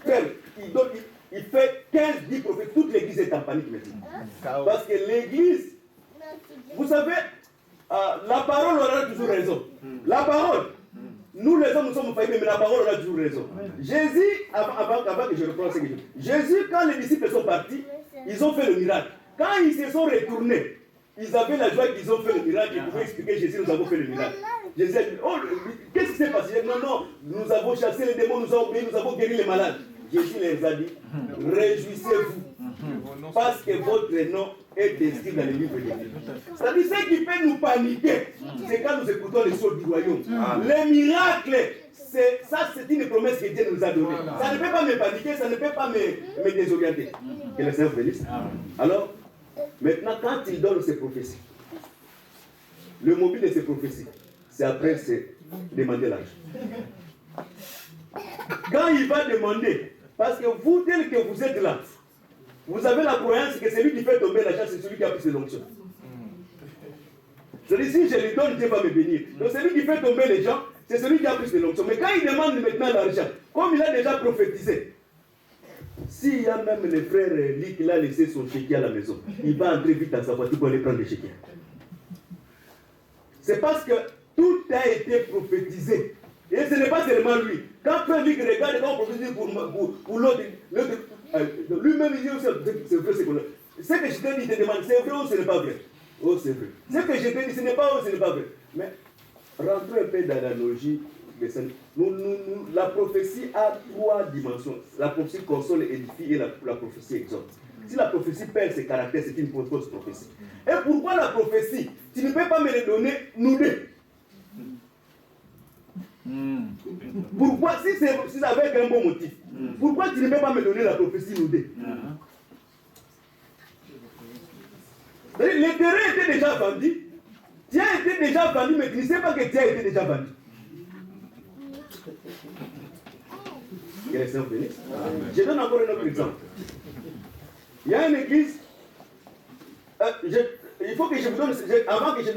frère, il fait 15-10 prophètes. Toute l'église est en panique maintenant. Parce que l'église, vous savez, la parole aura toujours raison. La parole. Nous les hommes, nous sommes faillibles, mais la parole aura toujours raison. Jésus, avant que je reprenne ce que je dis, Jésus, quand les disciples sont partis, ils ont fait le miracle. Quand ils se sont retournés, ils avaient la joie qu'ils ont fait le miracle, ils pouvaient expliquer Jésus, nous avons fait le miracle. Jésus a dit, oh, qu'est-ce qui s'est passé? Non, nous avons chassé les démons, nous avons obéi, nous avons guéri les malades. Jésus les a dit, réjouissez-vous, parce que votre nom est inscrit dans le livre de vie. C'est-à-dire, ce qui fait nous paniquer, c'est quand nous écoutons les choses du royaume. Les miracles, ça c'est une promesse que Dieu nous a donnée. Ça ne peut pas me paniquer, ça ne peut pas me désorienter. Que le Seigneur bénisse. Alors, maintenant, quand il donne ses prophéties, le mobile de ses prophéties, c'est après, c'est demander l'argent. Quand il va demander, parce que vous, tel que vous êtes là, vous avez la croyance que celui qui fait tomber l'argent, c'est celui qui a pris ses l'onction. C'est-à-dire, si je lui donne, Dieu va me bénir. Donc, celui qui fait tomber les gens, c'est celui qui a pris ses l'onction. Mais quand il demande maintenant l'argent, comme il a déjà prophétisé, s'il y a même le frère Lee qui a laissé son chéquier à la maison, il va entrer vite dans sa voiture pour aller prendre le chéquier. C'est parce que tout a été prophétisé. Et ce n'est pas seulement lui. Quand frère Lee regarde, quand on prophétise pour l'autre, lui-même il dit aussi, c'est vrai, c'est vrai. Ce que je te dis, il te demande, c'est vrai ou ce n'est pas vrai? Oh, c'est vrai. Ce que je te dis, ce n'est pas vrai ou ce n'est pas vrai. Mais rentrons un peu dans l'analogie. La prophétie a 3 dimensions. La prophétie console, édifie et la prophétie exhorte. Si la prophétie perd ses caractères, c'est une fausse prophétie. Et pourquoi la prophétie? Tu ne peux pas me les donner, nous deux. Pourquoi, si c'est avec un bon motif, pourquoi tu ne peux pas me donner la prophétie, nous deux? Les terrains étaient déjà vendus. Tu as été déjà vendu, mais tu ne sais pas que tu as été déjà vendu. Que le Seigneur bénisse. Je donne encore un autre exemple. Il y a une église. Il faut que je vous donne. Avant que je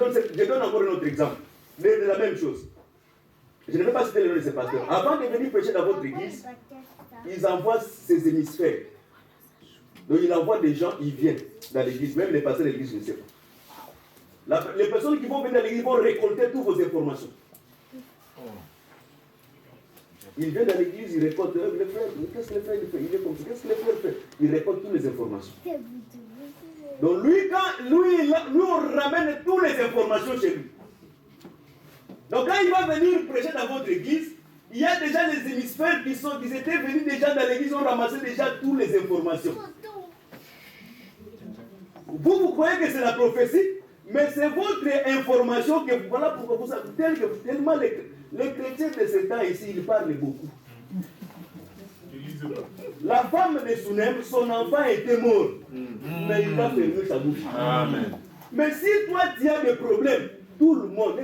donne encore un autre exemple. De la même chose. Je ne vais pas citer le nom de ces pasteurs. Avant de venir prêcher dans votre église, ils envoient ces hémisphères. Donc ils envoient des gens, ils viennent dans l'église. Même les pasteurs de l'église, je ne sais pas. Les personnes qui vont venir dans l'église vont récolter toutes vos informations. Il vient dans l'église, il récolte le frère. Qu'est-ce que le frère fait? Il est comme ça. Qu'est-ce que le frère fait? Il récolte toutes les informations. Donc lui, on ramène toutes les informations chez lui. Donc quand il va venir prêcher dans votre église, il y a déjà les hémisphères qui étaient venus déjà dans l'église, ont ramassé déjà toutes les informations. Vous croyez que c'est la prophétie, mais c'est votre information que voilà pourquoi vous savez. Tellement les chrétiens de ce temps ici, ils parlent beaucoup. La femme de Sunem, son enfant était mort. Mais il a fermé sa bouche. Amen. Mais si toi tu as des problèmes, tout le monde,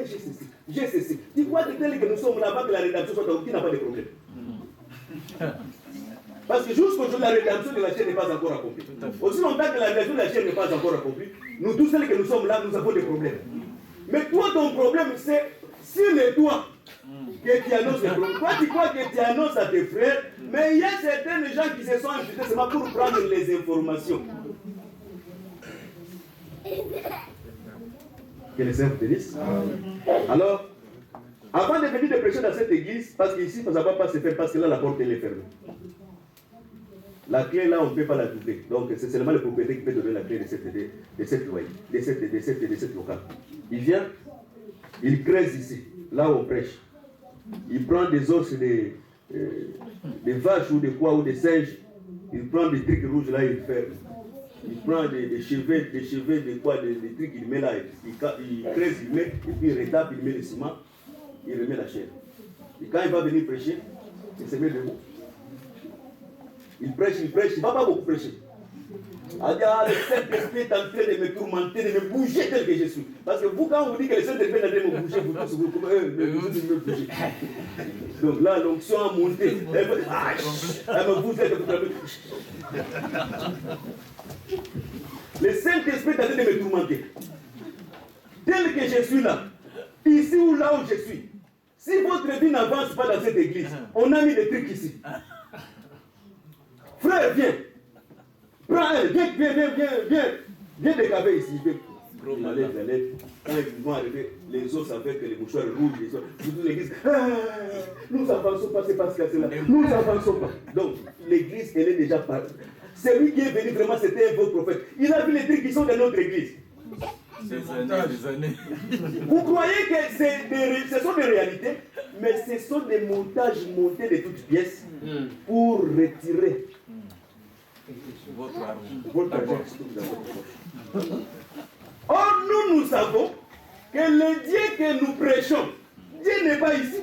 j'ai ceci. Tu crois que tel que nous sommes là-bas, que la rédemption soit dans qui n'a pas de problème. Parce que jusqu'aujourd'hui, la rédemption de la chair n'est pas encore accomplie. Aussi longtemps que la rédemption de la chair n'est pas encore accomplie, nous tous celles que nous sommes là, nous avons des problèmes. Mais toi, ton problème, c'est sur les doigts que tu annonces les problèmes. Toi, tu crois que tu annonces à tes frères, mais il y a certains gens qui se sont invités seulement pour prendre les informations. Que les saints vous bénissent. Alors, avant de venir de prêcher dans cette église, parce qu'ici, ça ne va pas se faire, parce que là, la porte elle est fermée. La clé, là, on ne peut pas la trouver. Donc, c'est seulement le propriétaire qui peut donner la clé de cette loyer, de cette locale. Il vient, il creuse ici, là où on prêche. Il prend des os des vaches ou des quoi ou des singes. Il prend des trucs rouges là, il ferme. Il prend des cheveux, des quoi, des trucs, il met là, il creuse, il met, et puis il retape, il met le ciment, il remet la chair. Et quand il va venir prêcher, il se met debout. Il prêche, il ne va pas beaucoup prêcher. Le Saint-Esprit est en train de me tourmenter, de me bouger tel que je suis. Parce que vous, quand on vous dit que le Saint-Esprit est en train de me bouger, vous tous, vous me bouger. Donc là, l'onction a monté. Elle me bouge, le Saint-Esprit est en train de me tourmenter. Tel que je suis là, ici ou là où je suis. Si votre vie n'avance pas dans cette église, on a mis des trucs ici. Frère, viens. Prends un, viens décaver ici. Il enlève la lettre. Quand ils vont arriver, les os avec les mouchoirs rouges, les os, toute l'église, nous n'avançons pas, c'est parce que c'est là. Nous n'avançons pas. Donc, l'église, elle est déjà partie. Celui qui est venu vraiment, c'était un faux prophète. Il a vu les trucs qui sont dans notre église. Des années. Vous croyez que ce sont des réalités, mais ce sont des montages montés de toutes pièces pour retirer votre argent. Or, nous savons que le Dieu que nous prêchons, Dieu n'est pas ici.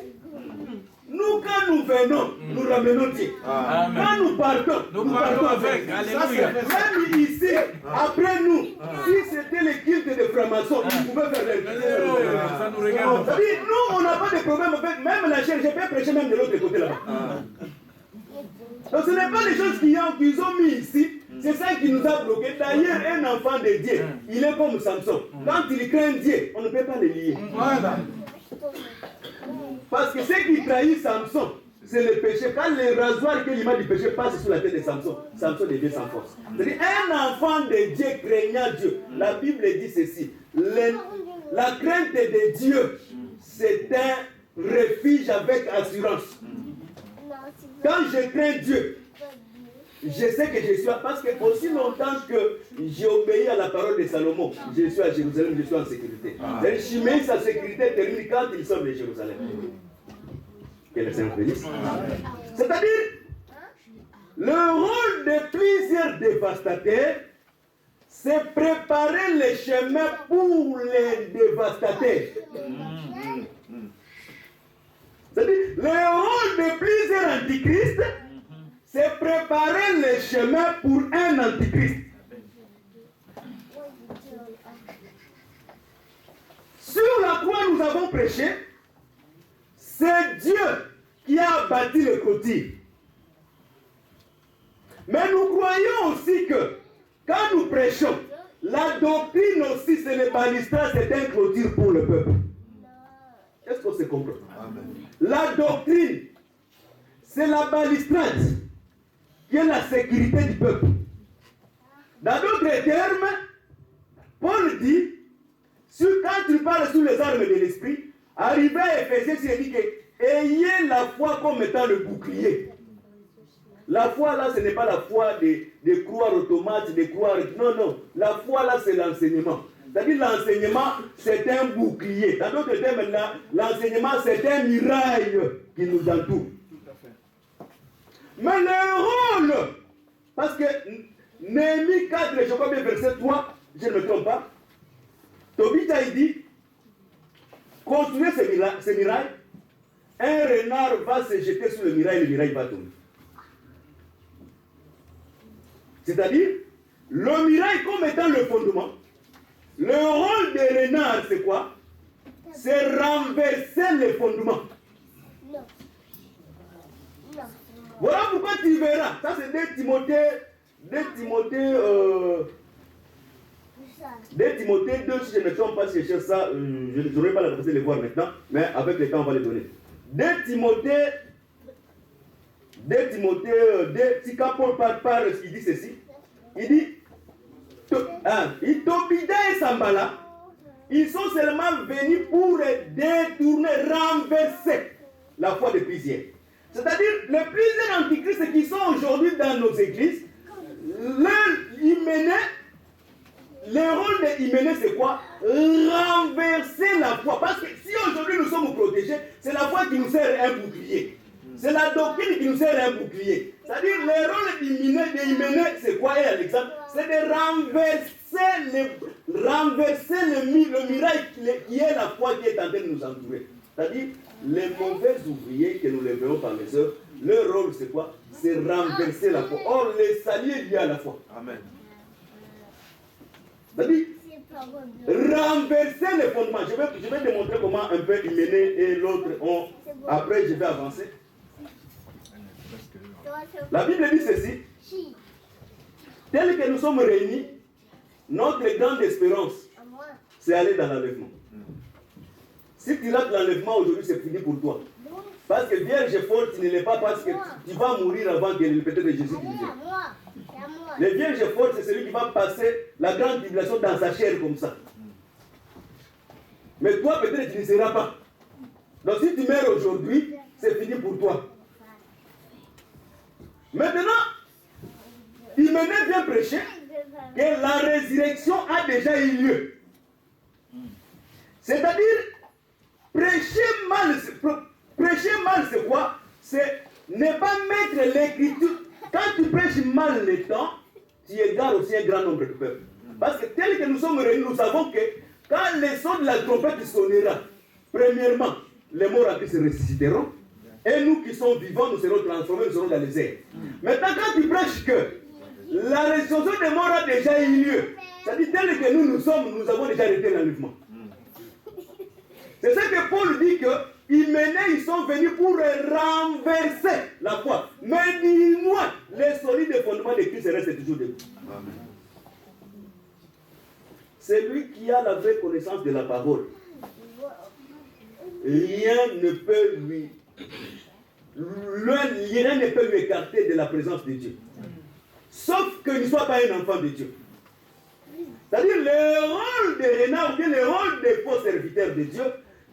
Nous, quand nous venons, nous ramenons Dieu. Amen. Quand nous partons, nous partons avec. Alléluia. Même ici, après nous, si c'était le culte de francs-maçons, ils pouvaient faire leur Ça nous regarde. c'est-à-dire, nous, on n'a pas de problème avec même la chair. Je peux prêcher même de l'autre côté là-bas. Donc ce n'est pas les choses qu'ils ont mis ici. C'est ça qui nous a bloqués. D'ailleurs, un enfant de Dieu, il est comme Samson. Quand il craint Dieu, on ne peut pas le lier. Parce que ce qui trahit Samson, c'est le péché. Quand le rasoir que l'image du péché passe sur la tête de Samson, Samson devient sans force. C'est-à-dire, un enfant de Dieu craignant Dieu, la Bible dit ceci. La crainte de Dieu, c'est un refuge avec assurance. Quand je crains Dieu, je sais que je suis, parce que aussi longtemps que j'ai obéi à la parole de Salomon, je suis à Jérusalem, je suis en sécurité. Chimée, sa sécurité termine quand il sort de Jérusalem. Que le Seigneur bénisse. C'est-à-dire, le rôle de plusieurs dévastateurs, c'est préparer les chemins pour les dévastateurs. C'est-à-dire, le rôle de plusieurs antichrists, c'est préparer les chemins pour un antichrist. Sur la croix, nous avons prêché, c'est Dieu qui a bâti le clôture. Mais nous croyons aussi que quand nous prêchons, la doctrine aussi, c'est le balustrade, c'est un clôture pour le peuple. Est-ce qu'on se comprend? La doctrine, c'est la balustrade qui est la sécurité du peuple. Dans d'autres termes, Paul dit, quand tu parles sur les armes de l'esprit, arrivé à Éphésiens, il dit que ayez la foi comme étant le bouclier. La foi là, ce n'est pas la foi de croire automate, de croire. Non, non. La foi là, c'est l'enseignement. C'est-à-dire l'enseignement, c'est un bouclier. Dans d'autres termes, l'enseignement, c'est un mirail qui nous entoure. Mais le rôle, parce que Néhémie 4, je crois bien verset 3, je ne me trompe pas, Tobita il dit, construisez ce mirail, un renard va se jeter sur le mirail va tomber. C'est-à-dire, le mirail comme étant le fondement, le rôle des renards c'est quoi? C'est renverser les fondements. Voilà pourquoi tu verras. Ça c'est 2 Timothée 2, si je ne me trompe pas, si je cherche ça, je n'aurai pas la possibilité de le voir maintenant, mais avec le temps on va le donner. 2 Timothée 2, si quand Paul parle, il dit ceci, il dit, Tobida et Sambala, ils sont seulement venus pour détourner, renverser la foi des plusieurs. C'est-à-dire, les plusieurs antichrists qui sont aujourd'hui dans nos églises, le rôle de Hyménée, c'est quoi? Renverser la foi. Parce que si aujourd'hui nous sommes protégés, c'est la foi qui nous sert un bouclier. C'est la doctrine qui nous sert un bouclier. C'est-à-dire, le rôle d'Hyménée, c'est quoi, Alexandre? C'est de renverser le mirail qui est la foi qui est en train de nous entourer. C'est-à-dire, les mauvais ouvriers que nous levons par les œuvres, leur rôle c'est quoi? C'est renverser la foi. Or, les salut est lié à la foi. Amen. C'est-à-dire, renverser les fondements. Je vais démontrer comment un peu Hyménée et l'autre ont. Après, je vais avancer. La Bible dit ceci. Tel que nous sommes réunis, notre grande espérance, c'est aller dans l'enlèvement. Si tu rates l'enlèvement aujourd'hui, c'est fini pour toi. Parce que vierge forte, tu ne l'es pas parce que tu vas mourir avant que peut-être Jésus te vienne. Le vierge forte, c'est celui qui va passer la grande tribulation dans sa chair comme ça. Mais toi, peut-être, tu ne seras pas. Donc si tu meurs aujourd'hui, c'est fini pour toi. Maintenant, Hyménée vient prêcher que la résurrection a déjà eu lieu. C'est-à-dire, prêcher mal, c'est quoi? C'est ne pas mettre l'écriture. Quand tu prêches mal les temps, tu égares aussi un grand nombre de peuples. Parce que tel que nous sommes réunis, nous savons que quand le son de la trompette sonnera, premièrement, les morts en Christ se ressusciteront, et nous qui sommes vivants, nous serons transformés, nous serons dans les airs. Maintenant, quand tu prêches que la résurrection des morts a déjà eu lieu, c'est-à-dire tel que nous sommes, nous avons déjà arrêté l'enlèvement. C'est ça que Paul dit que ils sont venus pour renverser la foi. Mais dis-moi, les solides fondements de Christ restent toujours debout. C'est lui qui a la vraie connaissance de la parole. Rien ne peut lui écarter de la présence de Dieu. Sauf qu'il ne soit pas un enfant de Dieu. C'est-à-dire le rôle des renards, ou bien le rôle des faux serviteurs de Dieu,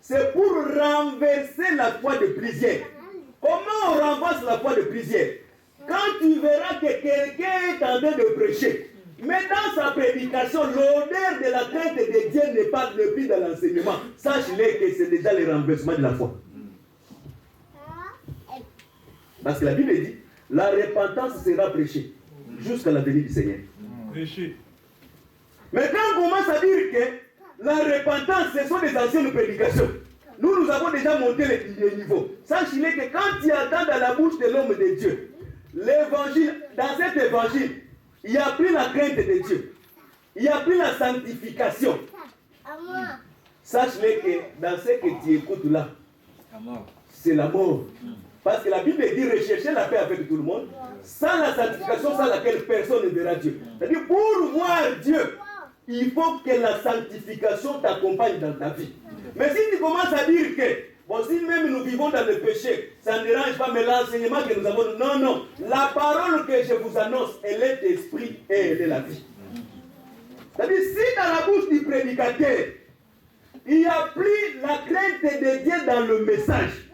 c'est pour renverser la foi de plusieurs. Comment on renverse la foi de plusieurs? Quand tu verras que quelqu'un est en train de prêcher, mais dans sa prédication, l'odeur de la crainte de Dieu n'est pas le plus dans l'enseignement. Sache-le que c'est déjà le renversement de la foi. Parce que la Bible dit, la repentance sera prêchée jusqu'à la venue du Seigneur. Prêcher. Mais quand on commence à dire que la repentance, ce sont des anciennes prédications, nous avons déjà monté le niveau. Sache-le que quand tu attends dans la bouche de l'homme de Dieu, l'évangile, dans cet évangile, il n'y a plus la crainte de Dieu. Il n'y a plus la sanctification. Sache-le que dans ce que tu écoutes là, c'est la mort. Parce que la Bible dit rechercher la paix avec tout le monde, sans la sanctification sans laquelle personne ne verra Dieu. C'est-à-dire pour voir Dieu, il faut que la sanctification t'accompagne dans ta vie. Mais si tu commences à dire que, bon, si même nous vivons dans le péché, ça ne dérange pas, mais l'enseignement que nous avons, non, non. La parole que je vous annonce, elle est esprit et elle est la vie. C'est-à-dire, si dans la bouche du prédicateur, il n'y a plus la crainte de Dieu dans le message,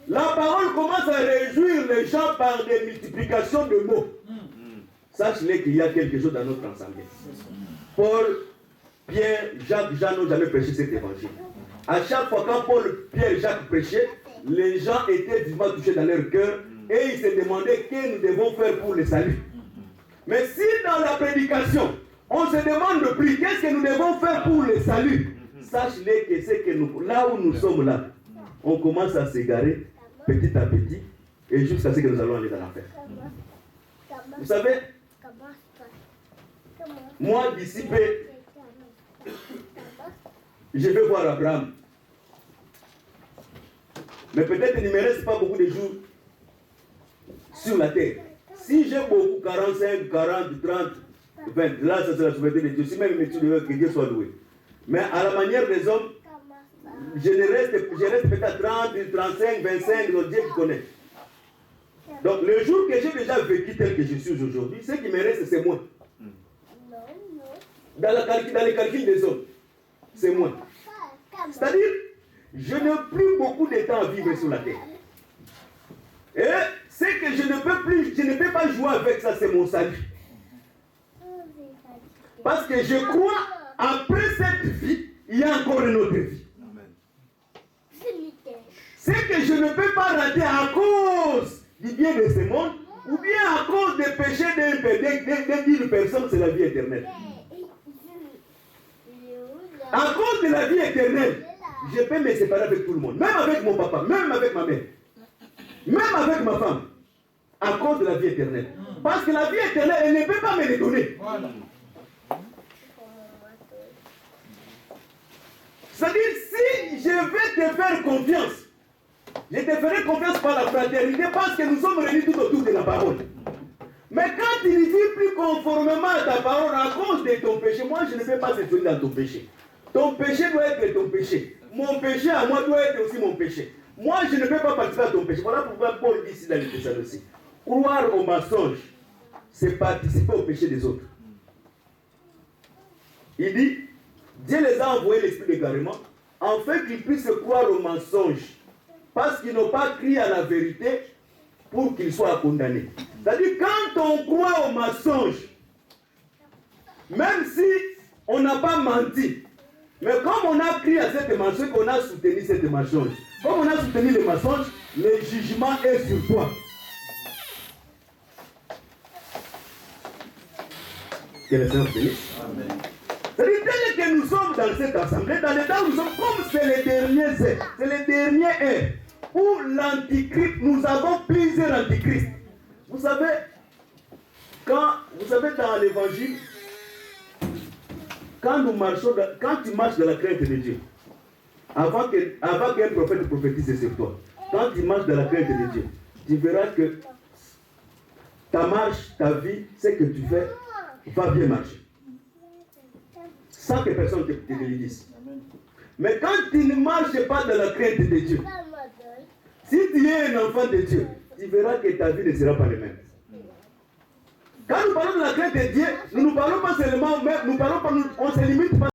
la parole commence à réjouir les gens par des multiplications de mots. Sache-le qu'il y a quelque chose dans notre assemblée. Paul, Pierre, Jacques, Jean n'ont jamais prêché cet évangile. À chaque fois quand Paul, Pierre, Jacques prêchaient, les gens étaient vivement touchés dans leur cœur et ils se demandaient ce que nous devons faire pour le salut. Mais si dans la prédication, on se demande plus qu'est-ce que nous devons faire pour le salut, sache-le que c'est que nous, là où nous sommes là, on commence à s'égarer petit à petit et jusqu'à ce que nous allons aller dans l'enfer. Vous savez, moi d'ici peu, je vais voir Abraham. Mais peut-être il ne me reste pas beaucoup de jours sur la terre. Si j'ai beaucoup, 45, 40, 30, 20, là, ça c'est la souveraineté de Dieu. Si même tu veux que Dieu soit loué. Mais à la manière des hommes, je reste peut-être 30, 35, 25, donc Dieu qui connaît. Donc le jour que j'ai déjà vécu tel que je suis aujourd'hui, ce qui me reste, c'est moi. Dans les calculs des hommes, c'est moi. C'est-à-dire, je n'ai plus beaucoup de temps à vivre sur la terre. Et c'est que je ne peux pas jouer avec ça, c'est mon salut. Parce que je crois, après cette vie, il y a encore une autre vie. C'est que je ne peux pas rater à cause du bien de ce monde, ou bien à cause des péchés d'une personne, c'est la vie éternelle. À cause de la vie éternelle, je peux me séparer avec tout le monde, même avec mon papa, même avec ma mère, même avec ma femme, à cause de la vie éternelle. Parce que la vie éternelle, elle ne peut pas me les donner. Voilà. C'est-à-dire, si je vais te faire confiance, je te ferai confiance par la fraternité parce que nous sommes réunis tout autour de la parole. Mais quand tu ne vis plus conformément à ta parole à cause de ton péché, moi je ne peux pas te donner dans ton péché. Ton péché doit être ton péché. Mon péché à moi doit être aussi mon péché. Moi je ne peux pas participer à ton péché. Voilà pourquoi Paul dit ici dans les Thessaloniciens. Croire au mensonge, c'est participer au péché des autres. Il dit, Dieu les a envoyés l'esprit d'égarement, afin qu'ils puissent croire au mensonge, parce qu'ils n'ont pas crié à la vérité pour qu'ils soient condamnés. C'est-à-dire, quand on croit au mensonge, même si on n'a pas menti, Mais comme on a pris à cette mensonge, qu'on a soutenu cette mensonge, comme on a soutenu les mensonges, le jugement est sur toi. Que le Seigneur bénisse. Amen. C'est-à-dire que nous sommes dans cette assemblée, dans les temps où nous sommes, comme c'est les derniers heures, c'est les derniers heures, où l'antichrist, nous avons plusieurs antichrists. Vous savez, dans l'évangile, quand tu marches dans la crainte de Dieu, avant qu'un prophète prophétise sur toi, quand tu marches dans la crainte de Dieu, tu verras que ta marche, ta vie, ce que tu fais, va bien marcher. Sans que personne te le dise. Mais quand tu ne marches pas dans la crainte de Dieu, si tu es un enfant de Dieu, tu verras que ta vie ne sera pas la même. Quand nous parlons de la crainte de Dieu, nous ne parlons pas seulement, mais nous parlons pas, on se limite pas.